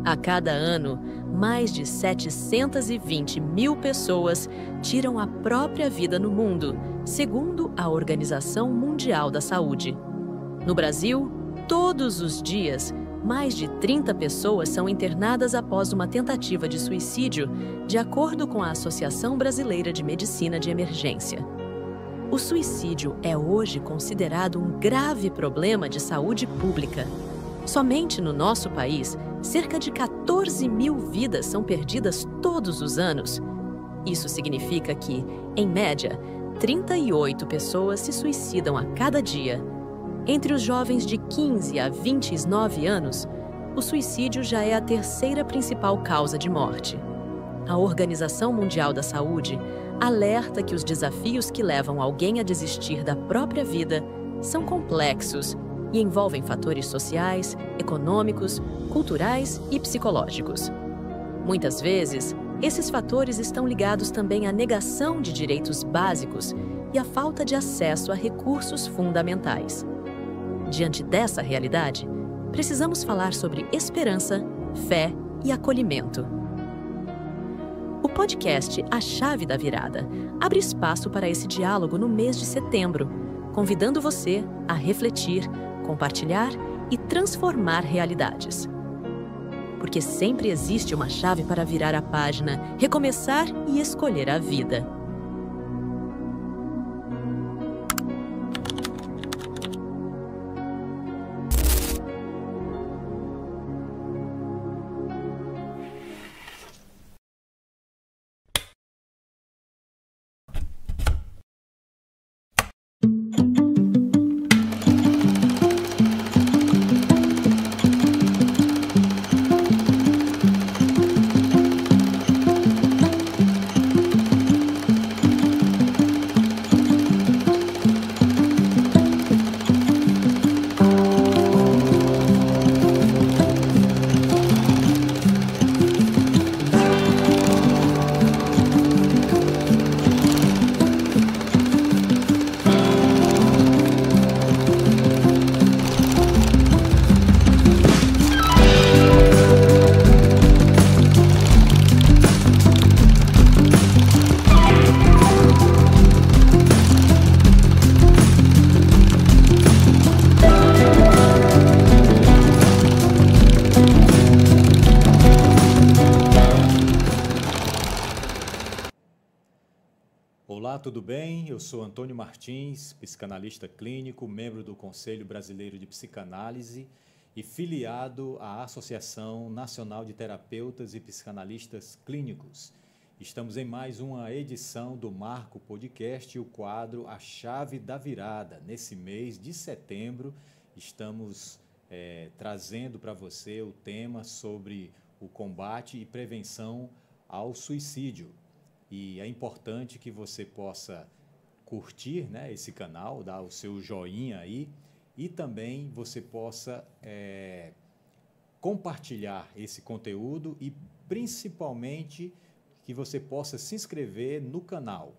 A cada ano, mais de 720 mil pessoas tiram a própria vida no mundo, segundo a Organização Mundial da Saúde. No Brasil, todos os dias, mais de 30 pessoas são internadas após uma tentativa de suicídio, de acordo com a Associação Brasileira de Medicina de Emergência. O suicídio é hoje considerado um grave problema de saúde pública. Somente no nosso país, cerca de 14 mil vidas são perdidas todos os anos. Isso significa que, em média, 38 pessoas se suicidam a cada dia. Entre os jovens de 15 a 29 anos, o suicídio já é a terceira principal causa de morte. A Organização Mundial da Saúde alerta que os desafios que levam alguém a desistir da própria vida são complexos e envolvem fatores sociais, econômicos, culturais e psicológicos. Muitas vezes, esses fatores estão ligados também à negação de direitos básicos e à falta de acesso a recursos fundamentais. Diante dessa realidade, precisamos falar sobre esperança, fé e acolhimento. O podcast A Chave da Virada abre espaço para esse diálogo no mês de setembro, convidando você a refletir, compartilhar e transformar realidades. Porque sempre existe uma chave para virar a página, recomeçar e escolher a vida. Olá, tudo bem? Eu sou Antônio Martins, psicanalista clínico, membro do Conselho Brasileiro de Psicanálise e filiado à Associação Nacional de Terapeutas e Psicanalistas Clínicos. Estamos em mais uma edição do Marco Podcast, o quadro A Chave da Virada. Nesse mês de setembro, estamos trazendo para você o tema sobre o combate e prevenção ao suicídio. E é importante que você possa curtir, né, esse canal, dar o seu joinha aí e também você possa compartilhar esse conteúdo e principalmente que você possa se inscrever no canal.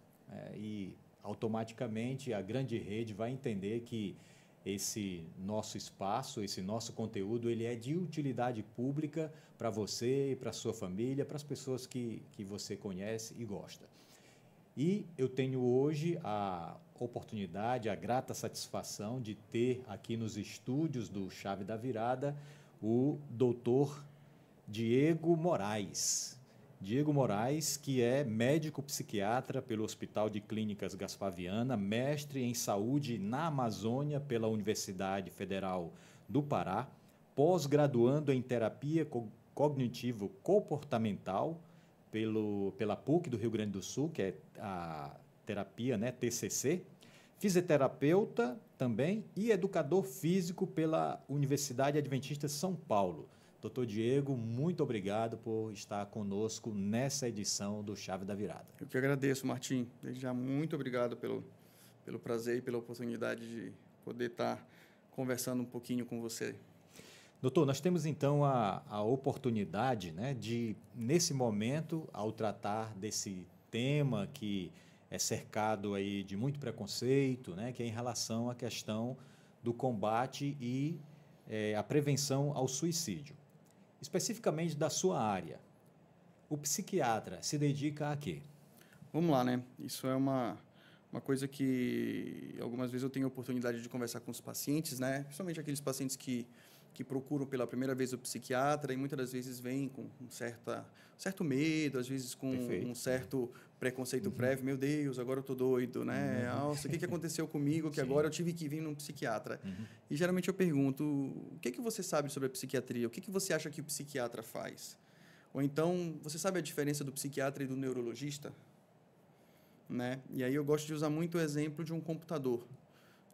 E automaticamente a grande rede vai entender que esse nosso espaço, esse nosso conteúdo, ele é de utilidade pública para você e para a sua família, para as pessoas que você conhece e gosta. E eu tenho hoje a oportunidade, a grata satisfação de ter aqui nos estúdios do Chave da Virada o doutor Diego Moraes. Diego Moraes, que é médico psiquiatra pelo Hospital de Clínicas Gaspar Viana, mestre em saúde na Amazônia pela Universidade Federal do Pará, pós-graduando em terapia cognitivo-comportamental pela PUC do Rio Grande do Sul, que é a terapia, né, TCC, fisioterapeuta também e educador físico pela Universidade Adventista São Paulo. Doutor Diego, muito obrigado por estar conosco nessa edição do Chave da Virada. Eu que agradeço, Martim. Desde já, muito obrigado pelo prazer e pela oportunidade de poder estar conversando um pouquinho com você. Doutor, nós temos então a oportunidade, né, de, nesse momento, ao tratar desse tema que é cercado aí de muito preconceito, né, que é em relação à questão do combate e a prevenção ao suicídio. especificamente da sua área, o psiquiatra se dedica a quê? Vamos lá, né? Isso é uma coisa que algumas vezes eu tenho a oportunidade de conversar com os pacientes, né? Principalmente aqueles pacientes que procuram pela primeira vez o psiquiatra e muitas das vezes vêm com um certo medo, às vezes com um certo preconceito prévio. Meu Deus, agora eu estou doido, né? Nossa, o que aconteceu comigo que agora eu tive que vir num psiquiatra? E geralmente eu pergunto, o que você sabe sobre a psiquiatria? O que você acha que o psiquiatra faz? Ou então, você sabe a diferença do psiquiatra e do neurologista? Né? E aí eu gosto de usar muito o exemplo de um computador.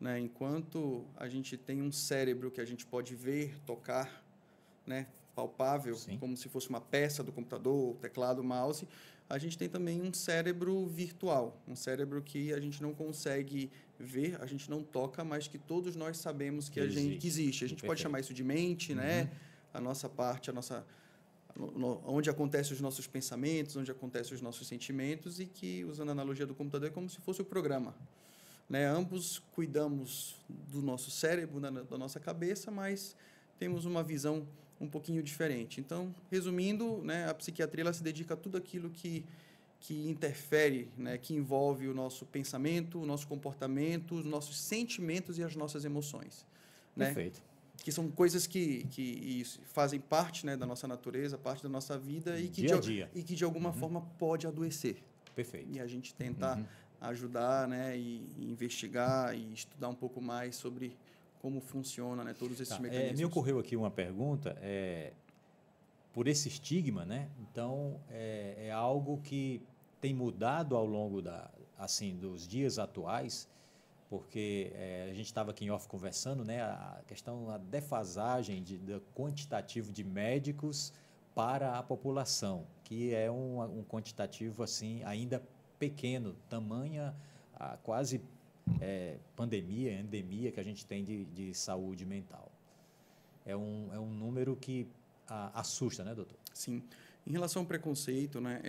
Né? Enquanto a gente tem um cérebro que a gente pode ver, tocar, né? Palpável, Sim. como se fosse uma peça do computador, teclado, mouse, a gente tem também um cérebro virtual, um cérebro que a gente não consegue ver, a gente não toca, mas que todos nós sabemos que existe. A gente pode chamar isso de mente, né? A nossa parte, onde acontecem os nossos pensamentos, onde acontecem os nossos sentimentos, e que, usando a analogia do computador, é como se fosse o programa. Né? Ambos cuidamos do nosso cérebro, da nossa cabeça, mas temos uma visão um pouquinho diferente. Então, resumindo, né, a psiquiatria ela se dedica a tudo aquilo que interfere, né, que envolve o nosso pensamento, o nosso comportamento, os nossos sentimentos e as nossas emoções. Né? Perfeito. Que são coisas que fazem parte, né, da nossa natureza, parte da nossa vida e que, dia a dia. E que de alguma forma pode adoecer. Perfeito. E a gente tenta ajudar, né, e investigar e estudar um pouco mais sobre como funciona, né, todos esses mecanismos. Me ocorreu aqui uma pergunta, por esse estigma, né? Então, é algo que tem mudado ao longo dos dias atuais, porque a gente estava aqui em off conversando, né, a questão da defasagem do quantitativo de médicos para a população, que é um quantitativo assim ainda pequeno, tamanha quase pandemia, endemia que a gente tem de saúde mental. É um número que assusta, né, doutor? Sim. Em relação ao preconceito, né,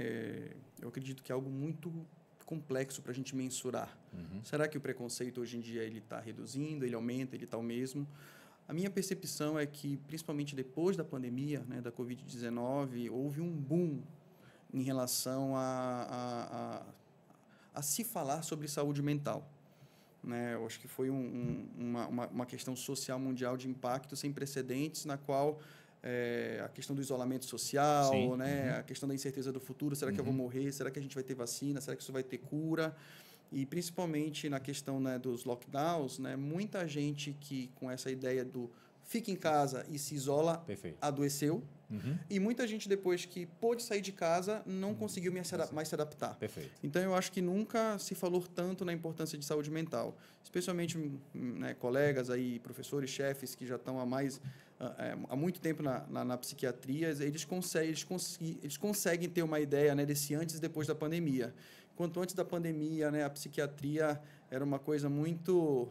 eu acredito que é algo muito complexo para a gente mensurar. Será que o preconceito hoje em dia ele está reduzindo, ele aumenta, ele está o mesmo? A minha percepção é que, principalmente depois da pandemia, né, da Covid-19, houve um boom em relação a se falar sobre saúde mental. Né? Eu acho que foi uma questão social mundial de impacto sem precedentes, na qual a questão do isolamento social, né? A questão da incerteza do futuro, será que eu vou morrer? Será que a gente vai ter vacina? Será que isso vai ter cura? E principalmente na questão, né, dos lockdowns, né? Muita gente que com essa ideia do fica em casa e se isola, adoeceu. E muita gente, depois que pôde sair de casa, não conseguiu mais se adaptar. Perfeito. Então, eu acho que nunca se falou tanto na importância de saúde mental. Especialmente, né, colegas, aí, professores, chefes que já estão há muito tempo na psiquiatria, eles conseguem ter uma ideia, né, desse antes e depois da pandemia. Enquanto antes da pandemia, né, a psiquiatria era uma coisa muito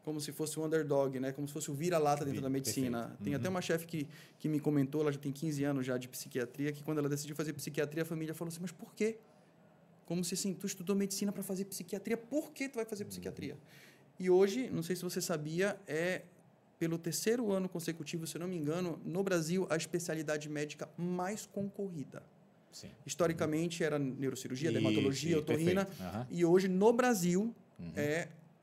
como se fosse o underdog, né? Como se fosse o vira-lata dentro da medicina. Perfeito. Tem até uma chefe que me comentou, ela já tem 15 anos já de psiquiatria, que quando ela decidiu fazer psiquiatria, a família falou assim, mas por quê? Como se assim, tu estudou medicina para fazer psiquiatria, por que tu vai fazer psiquiatria? E hoje, não sei se você sabia, pelo 3º ano consecutivo, se eu não me engano, no Brasil, a especialidade médica mais concorrida. Sim. Historicamente, era neurocirurgia, dermatologia, otorrina, e hoje, no Brasil,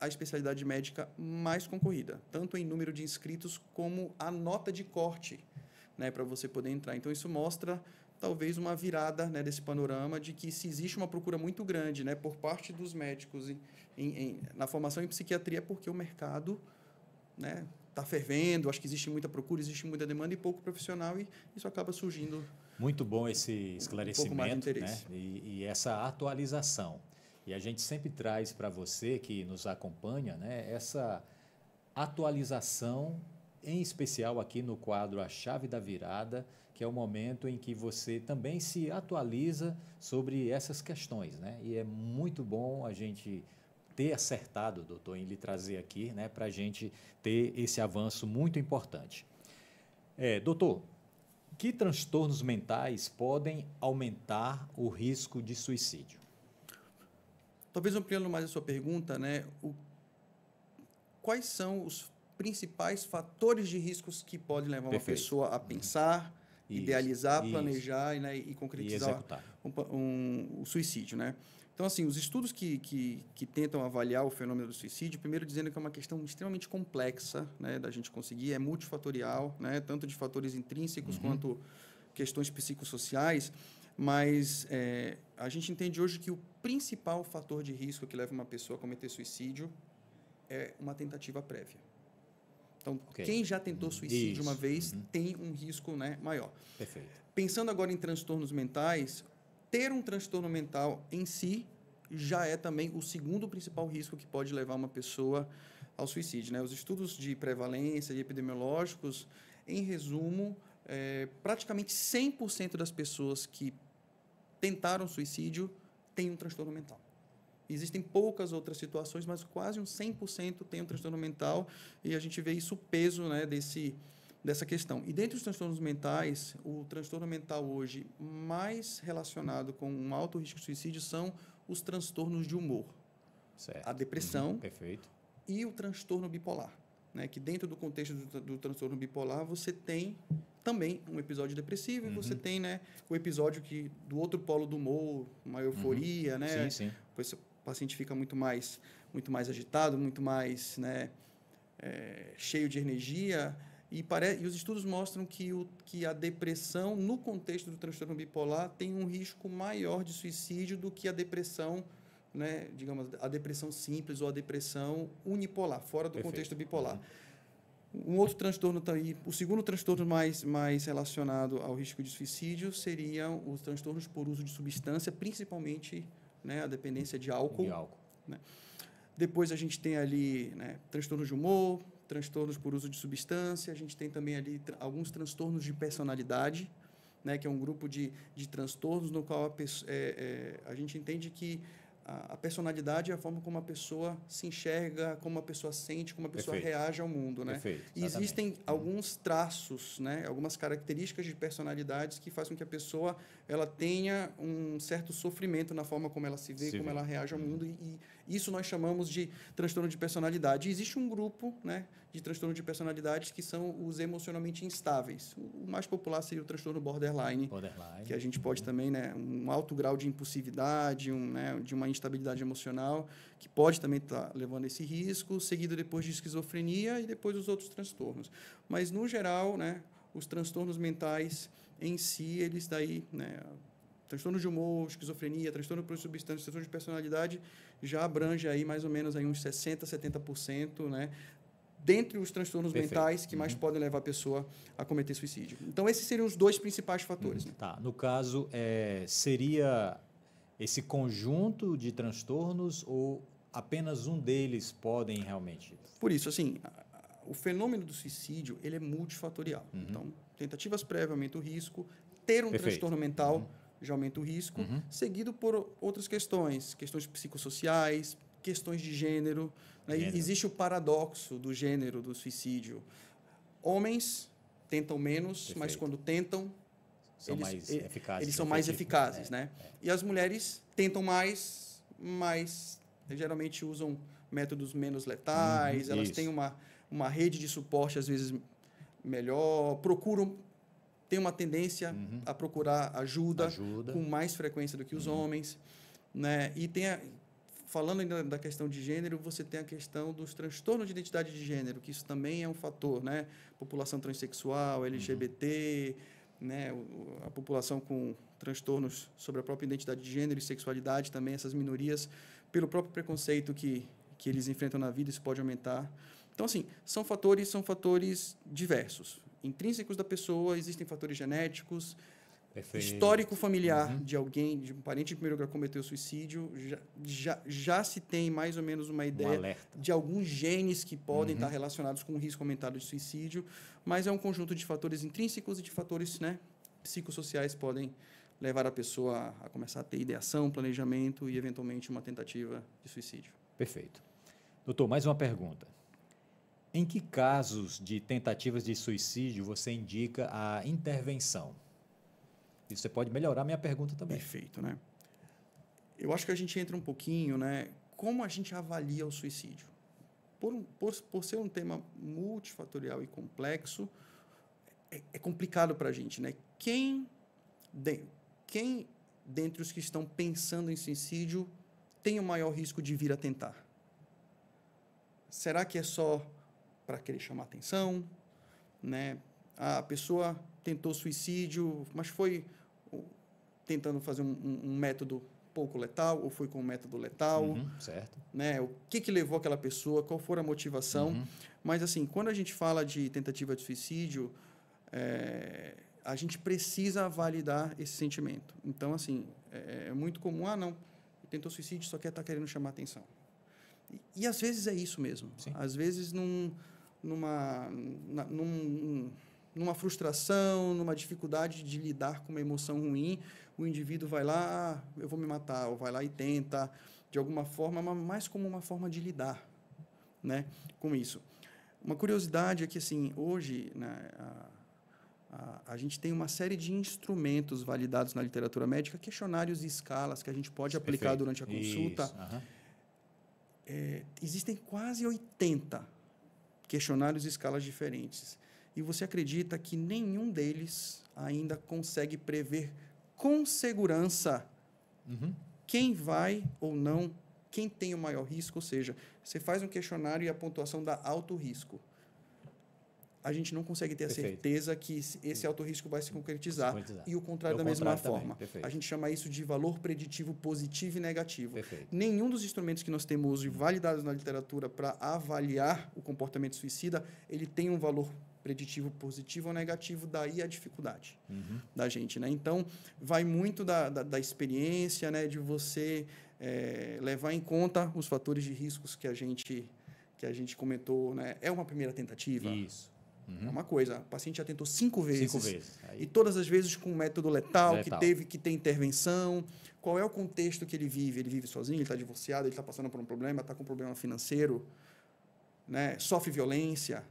a especialidade médica mais concorrida, tanto em número de inscritos como a nota de corte, né, para você poder entrar. Então, isso mostra, talvez, uma virada, né, desse panorama de que se existe uma procura muito grande, né, por parte dos médicos na formação em psiquiatria, porque o mercado, né, está fervendo, acho que existe muita procura, existe muita demanda e pouco profissional, e isso acaba surgindo. Muito bom esse esclarecimento, pouco mais de interesse. Né, e essa atualização. E a gente sempre traz para você que nos acompanha, né, essa atualização, em especial aqui no quadro A Chave da Virada, que é o momento em que você também se atualiza sobre essas questões. Né? E é muito bom a gente ter acertado, doutor, em lhe trazer aqui, né, para a gente ter esse avanço muito importante. Doutor, que transtornos mentais podem aumentar o risco de suicídio? Talvez ampliando mais a sua pergunta, né, quais são os principais fatores de riscos que podem levar uma pessoa a pensar, idealizar, planejar, né, e concretizar o suicídio, né? Então, assim, os estudos que tentam avaliar o fenômeno do suicídio, primeiro dizendo que é uma questão extremamente complexa, né, da gente conseguir, é multifatorial, né, tanto de fatores intrínsecos quanto questões psicossociais, mas a gente entende hoje que o principal fator de risco que leva uma pessoa a cometer suicídio é uma tentativa prévia. Então, quem já tentou suicídio uma vez tem um risco, né, maior. Perfeito. Pensando agora em transtornos mentais, ter um transtorno mental em si já é também o segundo principal risco que pode levar uma pessoa ao suicídio, né? Os estudos de prevalência e epidemiológicos, em resumo, praticamente 100% das pessoas que tentaram suicídio têm um transtorno mental. Existem poucas outras situações, mas quase um 100% tem um transtorno mental, e a gente vê isso, o peso, né, dessa questão. E dentre os transtornos mentais, o transtorno mental hoje mais relacionado com um alto risco de suicídio são os transtornos de humor. Certo. A depressão Perfeito. E o transtorno bipolar, né, que dentro do contexto do transtorno bipolar você tem também um episódio depressivo e você tem, né, o episódio do outro polo do humor, uma euforia, né? Sim. Depois o paciente fica muito mais agitado, muito mais, né, cheio de energia. E os estudos mostram que a depressão, no contexto do transtorno bipolar, tem um risco maior de suicídio do que a depressão, né, digamos, a depressão simples ou a depressão unipolar, fora do contexto bipolar. Um outro transtorno também, o segundo transtorno mais relacionado ao risco de suicídio seriam os transtornos por uso de substância, principalmente, né, a dependência de álcool. Né? Depois a gente tem ali, né, transtornos de humor, transtornos por uso de substância, a gente tem também ali alguns transtornos de personalidade, né, que é um grupo de transtornos no qual a gente entende que a personalidade é a forma como a pessoa se enxerga, como a pessoa sente, como a pessoa reage ao mundo, né? E existem alguns traços, né, algumas características de personalidades que fazem com que a pessoa ela tenha um certo sofrimento na forma como ela se vê, como ela reage ao mundo, e isso nós chamamos de transtorno de personalidade. E existe um grupo, né, de transtorno de personalidades que são os emocionalmente instáveis. O mais popular seria o transtorno borderline. Que a gente pode também, né, um alto grau de impulsividade, né, de uma instabilidade emocional, que pode também estar levando esse risco, seguido depois de esquizofrenia e depois os outros transtornos. Mas, no geral, né, os transtornos mentais em si, eles daí, né, transtorno de humor, esquizofrenia, transtorno por substância, transtorno de personalidade, já abrange aí mais ou menos aí uns 60%, 70%, né, dentre os transtornos mentais que mais podem levar a pessoa a cometer suicídio. Então, esses seriam os dois principais fatores. Né? Tá. No caso, seria esse conjunto de transtornos ou apenas um deles podem realmente? Por isso, assim, o fenômeno do suicídio, ele é multifatorial. Então, tentativas prévias aumenta o risco, ter um transtorno mental já aumenta o risco, seguido por outras questões psicossociais, questões de gênero. Né? Existe o paradoxo do gênero do suicídio. Homens tentam menos, mas quando tentam, eles são mais eficazes. Né? E as mulheres tentam mais, mas geralmente usam métodos menos letais, elas têm uma rede de suporte, às vezes, melhor, têm uma tendência a procurar ajuda com mais frequência do que os homens. Né? E falando ainda da questão de gênero, você tem a questão dos transtornos de identidade de gênero, que isso também é um fator, né? População transexual, LGBT, né? A população com transtornos sobre a própria identidade de gênero e sexualidade também, essas minorias, pelo próprio preconceito que eles enfrentam na vida, isso pode aumentar. Então, assim, são fatores diversos. Intrínsecos da pessoa, existem fatores genéticos, histórico familiar de alguém, de um parente de primeiro grau que cometeu suicídio, já se tem mais ou menos uma ideia de alguns genes que podem estar relacionados com o risco aumentado de suicídio, mas é um conjunto de fatores intrínsecos e de fatores, né, psicossociais que podem levar a pessoa a começar a ter ideação, planejamento e, eventualmente, uma tentativa de suicídio. Perfeito. Doutor, mais uma pergunta. Em que casos de tentativas de suicídio você indica a intervenção? Isso você pode melhorar a minha pergunta também. Perfeito, né? Eu acho que a gente entra um pouquinho, né? Como a gente avalia o suicídio? Por ser um tema multifatorial e complexo, é complicado para a gente, né? Quem dentre os que estão pensando em suicídio tem o maior risco de vir a tentar? Será que é só para querer chamar atenção, né? A pessoa tentou suicídio, mas foi tentando fazer um método pouco letal ou foi com um método letal, certo. né? O que levou aquela pessoa, qual foi a motivação. Mas, assim, quando a gente fala de tentativa de suicídio, a gente precisa validar esse sentimento. Então, assim, é muito comum, não, tentou suicídio, só querendo chamar atenção. E às vezes é isso mesmo. Sim. Às vezes, numa frustração, numa dificuldade de lidar com uma emoção ruim, o indivíduo vai lá, eu vou me matar, ou vai lá e tenta, de alguma forma, mas mais como uma forma de lidar, né, com isso. Uma curiosidade é que, assim, hoje, né, a gente tem uma série de instrumentos validados na literatura médica, questionários e escalas que a gente pode aplicar durante a consulta. Existem quase 80 questionários e escalas diferentes. E você acredita que nenhum deles ainda consegue prever com segurança quem vai ou não, quem tem o maior risco? Ou seja, você faz um questionário e a pontuação dá alto risco. A gente não consegue ter a certeza que esse alto risco vai se concretizar. E o contrário da mesma forma. A gente chama isso de valor preditivo positivo e negativo. Nenhum dos instrumentos que nós temos hoje validados na literatura para avaliar o comportamento suicida, ele tem um valor preditivo positivo ou negativo, daí a dificuldade da gente, né? Então, vai muito da experiência, né, de você levar em conta os fatores de riscos que a gente comentou, né? É uma primeira tentativa? Isso. É uma coisa, o paciente já tentou 5 vezes. 5 vezes. Aí... E todas as vezes com um método letal, que teve que ter intervenção. Qual é o contexto que ele vive? Ele vive sozinho, ele está divorciado, ele está passando por um problema, está com um problema financeiro, né? Sofre violência.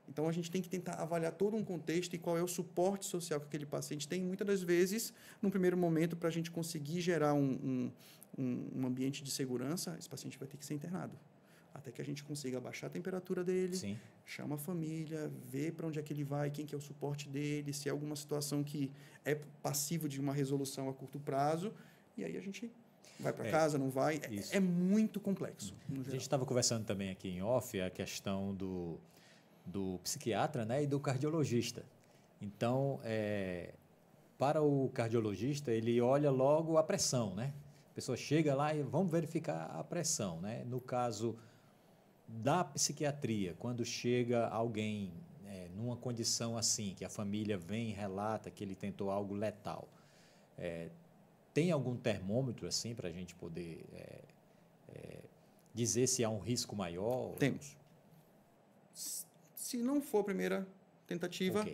Então, a gente tem que tentar avaliar todo um contexto e qual é o suporte social que aquele paciente tem. Muitas das vezes, num primeiro momento, para a gente conseguir gerar um ambiente de segurança, esse paciente vai ter que ser internado. Até que a gente consiga abaixar a temperatura dele, chama a família, vê para onde é que ele vai, quem que é o suporte dele, se é alguma situação que é passivo de uma resolução a curto prazo, e aí a gente vai para casa, não vai. É muito complexo. A gente estava conversando também aqui em off a questão do psiquiatra, né, e do cardiologista. Então, para o cardiologista, ele olha logo a pressão, né? A pessoa chega lá e vamos verificar a pressão, né? No caso da psiquiatria, quando chega alguém numa condição assim, que a família vem e relata que ele tentou algo letal, tem algum termômetro assim para a gente poder dizer se há um risco maior? Temos. Se não for a primeira tentativa,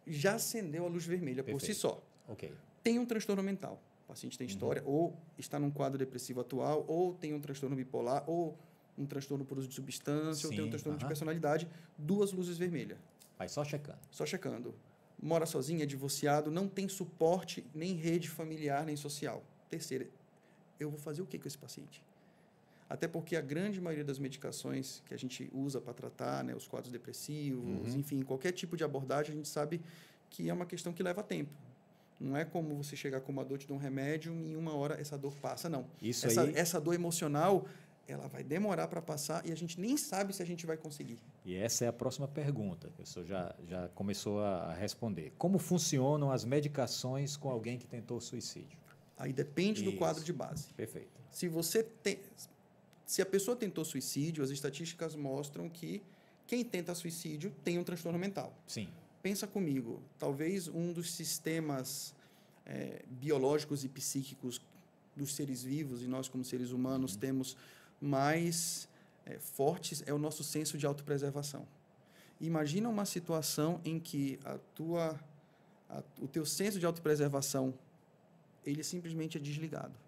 já acendeu a luz vermelha por si só. Tem um transtorno mental. O paciente tem história, ou está num quadro depressivo atual, ou tem um transtorno bipolar, ou um transtorno por uso de substância, ou tem um transtorno de personalidade, 2 luzes vermelhas. Vai só checando. Só checando. Mora sozinho, é divorciado, não tem suporte, nem rede familiar, nem social. Terceira, eu vou fazer o que com esse paciente? Até porque a grande maioria das medicações que a gente usa para tratar, né, os quadros depressivos, enfim, qualquer tipo de abordagem, a gente sabe que é uma questão que leva tempo. Não é como você chegar com uma dor, te dar um remédio e em 1 hora essa dor passa, não. Essa dor emocional, ela vai demorar para passar e a gente nem sabe se a gente vai conseguir. E essa é a próxima pergunta, que o senhor já começou a responder. Como funcionam as medicações com alguém que tentou suicídio? Aí depende do quadro de base. Perfeito. Se a pessoa tentou suicídio, as estatísticas mostram que quem tenta suicídio tem um transtorno mental. Sim. Pensa comigo, talvez um dos sistemas biológicos e psíquicos dos seres vivos, e nós como seres humanos temos mais fortes, é o nosso senso de autopreservação. Imagina uma situação em que o teu senso de autopreservação ele simplesmente é desligado.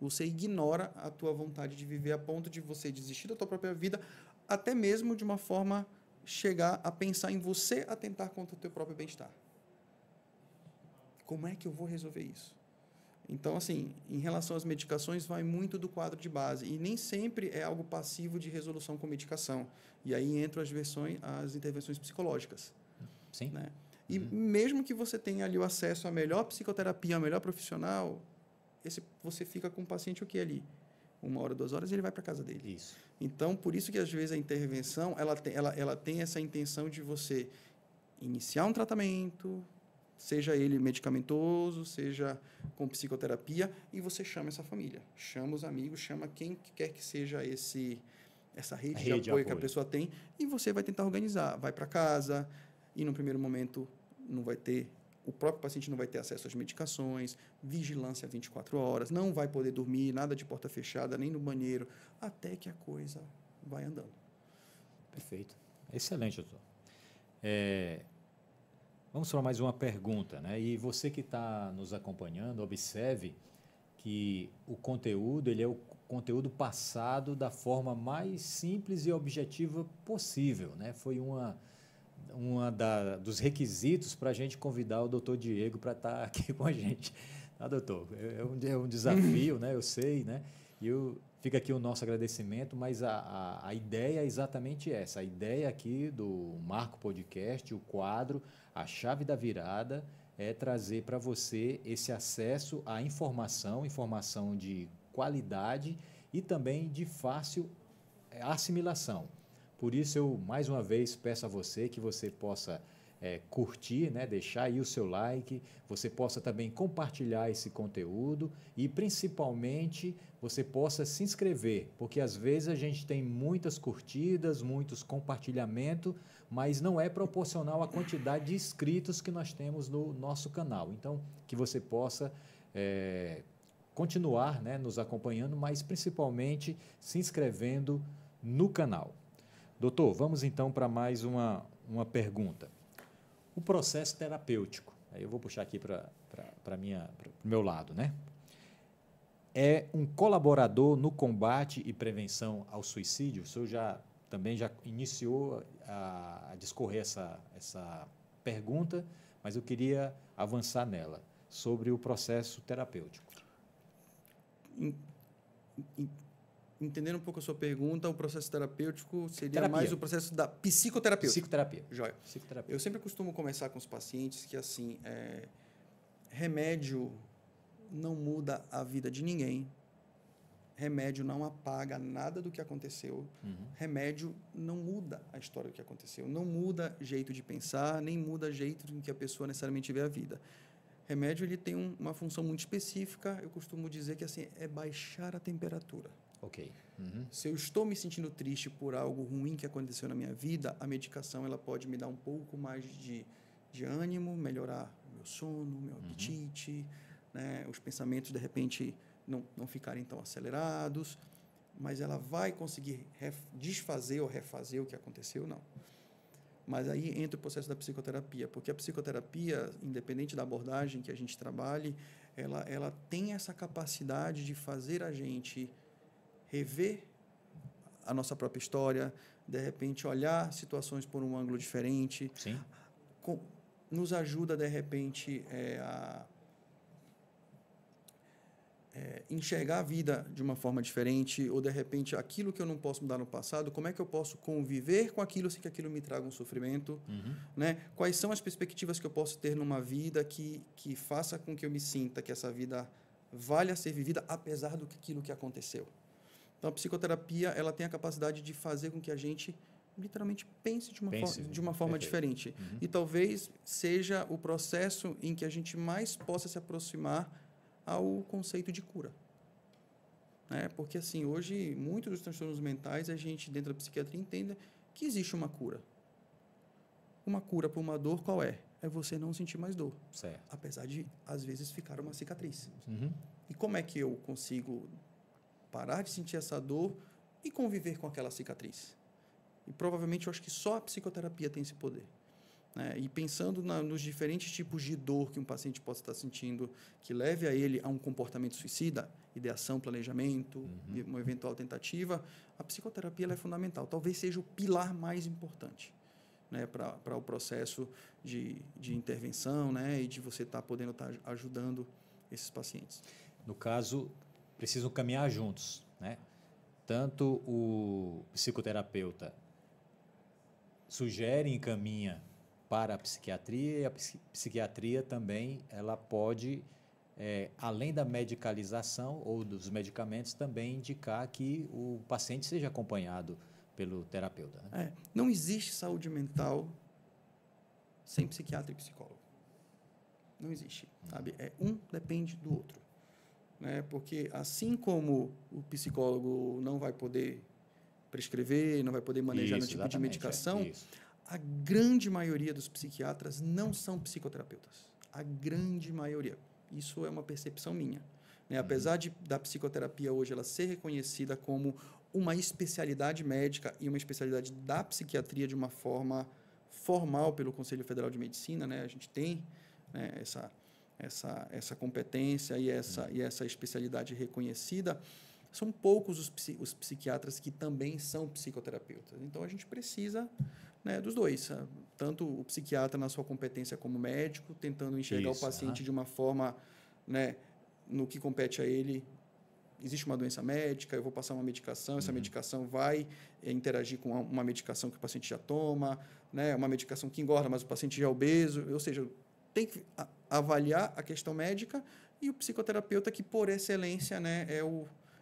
Você ignora a tua vontade de viver a ponto de você desistir da tua própria vida, até mesmo de uma forma chegar a pensar em você atentar contra o teu próprio bem-estar. Como é que eu vou resolver isso? Então, assim, em relação às medicações, vai muito do quadro de base. E nem sempre é algo passivo de resolução com medicação. E aí entram as intervenções psicológicas. Sim. Né? E mesmo que você tenha ali o acesso à melhor psicoterapia, à melhor profissional, você fica com o paciente o que ali? 1 hora, 2 horas, e ele vai para casa dele. Isso. Então, por isso que às vezes a intervenção ela tem essa intenção de você iniciar um tratamento, seja ele medicamentoso, seja com psicoterapia, e você chama essa família, chama os amigos, chama quem quer que seja essa rede de apoio que a pessoa tem, e você vai tentar organizar. Vai para casa, e no primeiro momento o próprio paciente não vai ter acesso às medicações, vigilância 24 horas, não vai poder dormir, nada de porta fechada, nem no banheiro, até que a coisa vai andando. Perfeito. Excelente, doutor. Vamos para mais uma pergunta, né? E você que está nos acompanhando, observe que o conteúdo, ele é o conteúdo passado da forma mais simples e objetiva possível, né? Foi dos requisitos para a gente convidar o doutor Diego para estar aqui com a gente. Tá, doutor? É um desafio, né? Eu sei, né? E fica aqui o nosso agradecimento, mas a ideia é exatamente essa. A ideia aqui do Marco Podcast, o quadro, a chave da virada, é trazer para você esse acesso à informação de qualidade e também de fácil assimilação. Por isso, eu, mais uma vez, peço a você que você possa curtir, né, deixar aí o seu like, você possa também compartilhar esse conteúdo e, principalmente, você possa se inscrever, porque às vezes a gente tem muitas curtidas, muitos compartilhamentos, mas não é proporcional à quantidade de inscritos que nós temos no nosso canal. Então, que você possa continuar, né, nos acompanhando, mas principalmente se inscrevendo no canal. Doutor, vamos então para mais uma pergunta. O processo terapêutico, aí eu vou puxar aqui para o meu lado, né? É um colaborador no combate e prevenção ao suicídio? O senhor também já iniciou a discorrer essa pergunta, mas eu queria avançar nela, sobre o processo terapêutico. Entendendo um pouco a sua pergunta, o processo terapêutico seria mais o processo da psicoterapia. Psicoterapia. Joia. Psicoterapia. Eu sempre costumo conversar com os pacientes que, assim, remédio não muda a vida de ninguém. Remédio não apaga nada do que aconteceu. Remédio não muda a história do que aconteceu. Não muda jeito de pensar, nem muda jeito em que a pessoa necessariamente vê a vida. Remédio, ele tem uma função muito específica. Eu costumo dizer que, assim, é baixar a temperatura. Ok. Se eu estou me sentindo triste por algo ruim que aconteceu na minha vida, a medicação ela pode me dar um pouco mais de ânimo, melhorar o meu sono, meu apetite, né? Os pensamentos, de repente, não ficarem tão acelerados, mas ela vai conseguir desfazer ou refazer o que aconteceu? Não. Mas aí entra o processo da psicoterapia, porque a psicoterapia, independente da abordagem que a gente trabalhe, ela tem essa capacidade de fazer a gente rever a nossa própria história, de repente olhar situações por um ângulo diferente. Sim. Nos ajuda, de repente, a enxergar a vida de uma forma diferente, ou, de repente, aquilo que eu não posso mudar no passado, como é que eu posso conviver com aquilo sem que aquilo me traga um sofrimento? Né? Quais são as perspectivas que eu posso ter numa vida que faça com que eu me sinta que essa vida valha ser vivida, apesar daquilo que aconteceu? Então, a psicoterapia ela tem a capacidade de fazer com que a gente literalmente pense de uma forma diferente. E talvez seja o processo em que a gente mais possa se aproximar ao conceito de cura. Né? Porque, assim, hoje, muitos dos transtornos mentais, a gente, dentro da psiquiatria, entende que existe uma cura. Uma cura para uma dor, qual é? É você não sentir mais dor. Certo. Apesar de, às vezes, ficar uma cicatriz. E como é que eu consigo parar de sentir essa dor e conviver com aquela cicatriz? E provavelmente eu acho que só a psicoterapia tem esse poder. Né? E pensando nos diferentes tipos de dor que um paciente possa estar sentindo, que leve a ele a um comportamento suicida, ideação, planejamento, uma eventual tentativa, a psicoterapia ela é fundamental. Talvez seja o pilar mais importante, né, para o processo de intervenção, né, e de você podendo estar ajudando esses pacientes. No caso, precisam caminhar juntos, né? Tanto o psicoterapeuta sugere e encaminha para a psiquiatria, e a psiquiatria também ela pode, além da medicalização ou dos medicamentos, também indicar que o paciente seja acompanhado pelo terapeuta. Né? Não existe saúde mental sem psiquiatra e psicólogo. Não existe, sabe? Um depende do outro. Né? Porque assim como o psicólogo não vai poder prescrever, não vai poder manejar nenhum tipo de medicação, a grande maioria dos psiquiatras não são psicoterapeutas. A grande maioria. Isso é uma percepção minha. Né? Apesar da psicoterapia hoje ela ser reconhecida como uma especialidade médica e uma especialidade da psiquiatria de uma forma formal pelo Conselho Federal de Medicina, né? A gente tem, né, essa competência e essa especialidade reconhecida, são poucos os psiquiatras que também são psicoterapeutas. Então, a gente precisa, né, dos dois. Tanto o psiquiatra na sua competência como médico, tentando enxergar o paciente de uma forma, né, no que compete a ele. Existe uma doença médica, eu vou passar uma medicação, essa medicação vai interagir com uma medicação que o paciente já toma, né, uma medicação que engorda, mas o paciente já é obeso. Ou seja, tem que avaliar a questão médica, e o psicoterapeuta, que por excelência, né,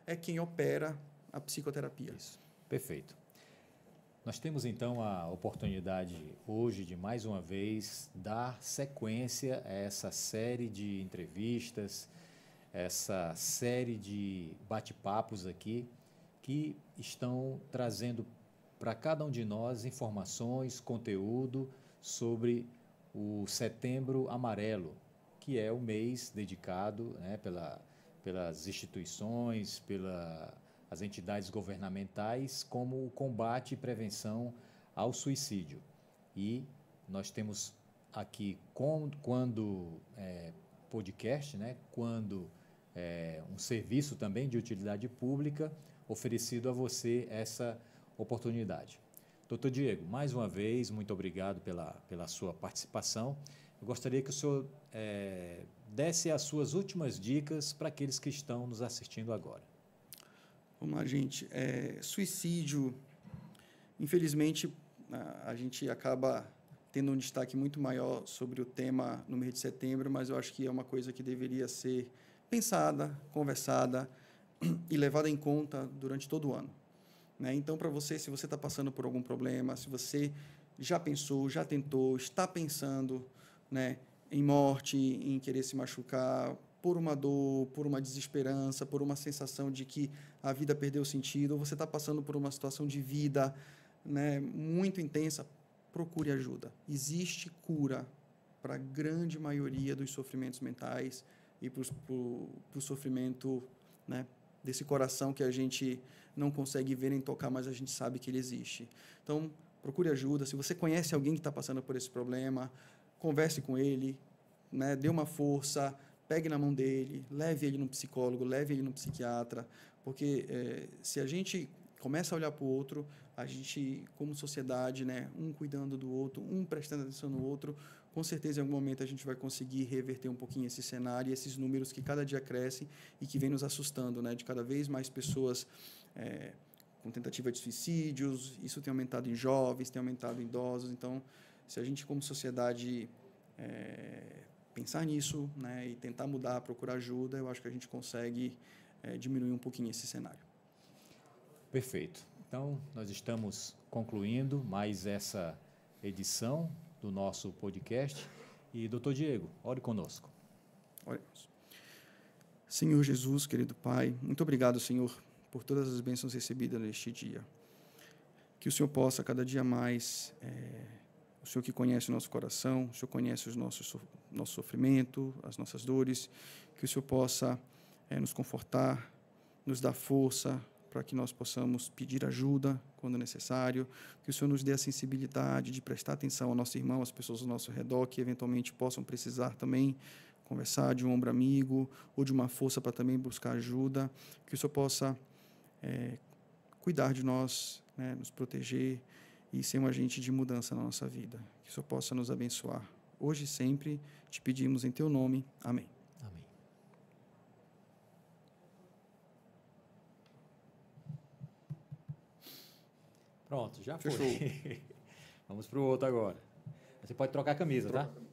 é quem opera a psicoterapia. Isso. Perfeito. Nós temos então a oportunidade hoje de mais uma vez dar sequência a essa série de entrevistas, essa série de bate-papos aqui que estão trazendo para cada um de nós informações, conteúdo sobre o Setembro Amarelo, que é o mês dedicado, né, pelas instituições, pelas entidades governamentais, como o combate e prevenção ao suicídio. E nós temos aqui, quando podcast, né, quando um serviço também de utilidade pública, oferecido a você essa oportunidade. Doutor Diego, mais uma vez, muito obrigado pela sua participação. Eu gostaria que o senhor desse as suas últimas dicas para aqueles que estão nos assistindo agora. Vamos lá, gente. Suicídio, infelizmente, a gente acaba tendo um destaque muito maior sobre o tema no mês de setembro, mas eu acho que é uma coisa que deveria ser pensada, conversada e levada em conta durante todo o ano. Né? Então, para você, se você está passando por algum problema, se você já pensou, já tentou, está pensando, né, em morte, em querer se machucar, por uma dor, por uma desesperança, por uma sensação de que a vida perdeu sentido, ou você está passando por uma situação de vida, né, muito intensa, procure ajuda. Existe cura para a grande maioria dos sofrimentos mentais e para o sofrimento, né, desse coração que a gente não consegue ver nem tocar, mas a gente sabe que ele existe. Então, procure ajuda. Se você conhece alguém que está passando por esse problema, converse com ele, né, dê uma força, pegue na mão dele, leve ele no psicólogo, leve ele no psiquiatra, porque se a gente começa a olhar para o outro, a gente, como sociedade, né, um cuidando do outro, um prestando atenção no outro, com certeza, em algum momento, a gente vai conseguir reverter um pouquinho esse cenário e esses números que cada dia crescem e que vem nos assustando, né, de cada vez mais pessoas com tentativa de suicídios. Isso tem aumentado em jovens, tem aumentado em idosos. Então, se a gente, como sociedade, pensar nisso, né, e tentar mudar, procurar ajuda, eu acho que a gente consegue diminuir um pouquinho esse cenário. Perfeito. Então, nós estamos concluindo mais essa edição do nosso podcast. E, doutor Diego, ore conosco. Oremos. Senhor Jesus, querido Pai, muito obrigado, Senhor, por todas as bênçãos recebidas neste dia. Que o Senhor possa, cada dia mais, o Senhor que conhece o nosso coração, o Senhor conhece o nosso sofrimento, as nossas dores, que o Senhor possa nos confortar, nos dar força, para que nós possamos pedir ajuda quando necessário, que o Senhor nos dê a sensibilidade de prestar atenção ao nosso irmão, às pessoas ao nosso redor, que eventualmente possam precisar também conversar, de um ombro amigo ou de uma força para também buscar ajuda, que o Senhor possa cuidar de nós, né, nos proteger e ser um agente de mudança na nossa vida. Que o Senhor possa nos abençoar. Hoje e sempre te pedimos em Teu nome. Amém. Amém. Pronto, já Fechou. foi. Vamos para o outro agora. Você pode trocar a camisa, Troca tá? a camisa.